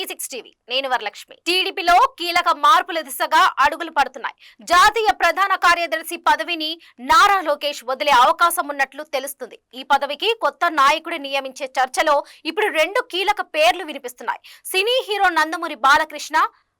V6 TV నేను వరలక్ష్మి. టీడీపీలో కీలక మార్పుల దిశగా అడుగులు పడుతున్నాయి. జాతీయ ప్రధాన కార్యదర్శి పదవిని నారా లోకేష్ వదిలే అవకాశం ఉన్నట్లు తెలుస్తుంది. ఈ పదవికి కొత్త నాయకుడి నియమించే చర్చలో ఇప్పుడు రెండు కీలక పేర్లు వినిపిస్తున్నాయి. సినీ హీరో నందమూరి బాలకృష్ణ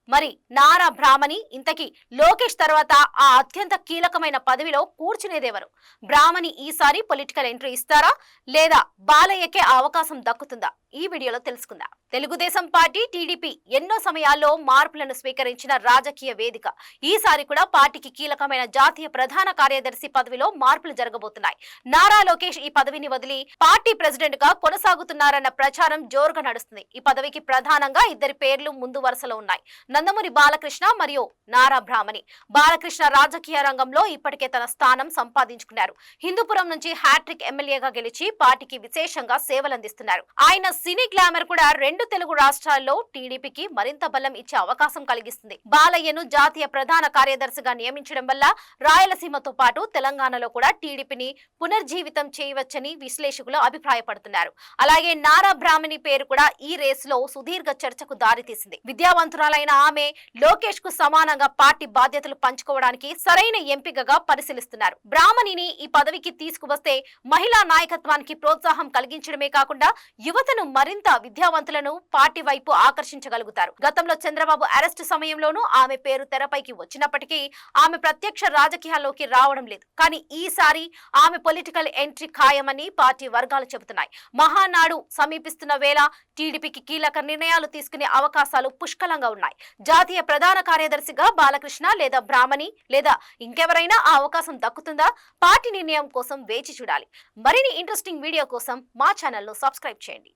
మరి నారా బ్రాహ్మణి. ఇంతకీ లోకేష్ తర్వాత ఆ అత్యంత కీలకమైన పదవిలో కూర్చునేదెవరు? బ్రాహ్మణి ఈసారి పొలిటికల్ ఎంట్రీ ఇస్తారా లేదా బాలయ్యకే ఆ అవకాశం దక్కుతుందా? ఈ వీడియోలో తెలుసుకుందాం. తెలుగుదేశం పార్టీ టీడీపీ ఎన్నో సమయాల్లో మార్పులను స్వీకరించిన రాజకీయ వేదిక. ఈసారి కూడా పార్టీకి కీలకమైన జాతీయ ప్రధాన కార్యదర్శి పదవిలో మార్పులు జరగబోతున్నాయి. నారా లోకేష్ ఈ పదవిని వదిలి పార్టీ ప్రెసిడెంట్ గా కొనసాగుతున్నారన్న ప్రచారం జోరుగా నడుస్తుంది. ఈ పదవికి ప్రధానంగా ఇద్దరి పేర్లు ముందు వరుసలో ఉన్నాయి. నందమూరి బాలకృష్ణ మరియు నారా బ్రాహ్మణి. బాలకృష్ణ రాజకీయ రంగంలో ఇప్పటికే తన స్థానం సంపాదించుకున్నారు. హిందూపురం నుంచి హ్యాట్రిక్ ఎమ్మెల్యేగా గెలిచి పార్టీకి విశేషంగా సేవలందిస్తున్నారు. ఆయన సినీ గ్లామర్ కూడా రెండు తెలుగు రాష్ట్రాల్లో టీడీపీకి మరింత బలం ఇచ్చే అవకాశం కలిగిస్తుంది. బాలయ్యను జాతీయ ప్రధాన కార్యదర్శిగా నియమించడం వల్ల రాయలసీమతో పాటు తెలంగాణలో కూడా టీడీపీని పునర్జీవితం చేయవచ్చని విశ్లేషకులు అభిప్రాయపడుతున్నారు. అలాగే నారా బ్రాహ్మణి పేరు కూడా ఈ రేసులో సుదీర్ఘ చర్చకు దారితీసింది. విద్యావంతురాలైన ఆమె లోకేష్ కు సమానంగా పార్టీ బాధ్యతలు పంచుకోవడానికి సరైన ఎంపికగా పరిశీలిస్తున్నారు. బ్రాహ్మణిని ఈ పదవికి తీసుకువస్తే మహిళా నాయకత్వానికి ప్రోత్సాహం కలిగించడమే కాకుండా యువతను మరింత విద్యావంతులను పార్టీ వైపు ఆకర్షించగలుగుతారు. గతంలో చంద్రబాబు అరెస్టు సమయంలోనూ ఆమె పేరు తెరపైకి వచ్చినప్పటికీ ఆమె ప్రత్యక్ష రాజకీయాల్లోకి రావడం లేదు. కానీ ఈసారి ఆమె పొలిటికల్ ఎంట్రీ ఖాయమని పార్టీ వర్గాలు చెబుతున్నాయి. మహానాడు సమీపిస్తున్న వేళ టీడీపీకి కీలక నిర్ణయాలు తీసుకునే అవకాశాలు పుష్కలంగా ఉన్నాయి. జాతీయ ప్రధాన కార్యదర్శిగా బాలకృష్ణ లేదా బ్రాహ్మణి లేదా ఇంకెవరైనా ఆ అవకాశం దక్కుతుందా? పార్టీ నిర్ణయం కోసం వేచి చూడాలి. మరిన్ని ఇంట్రెస్టింగ్ వీడియో కోసం మా ఛానల్ ను సబ్స్క్రైబ్ చేయండి.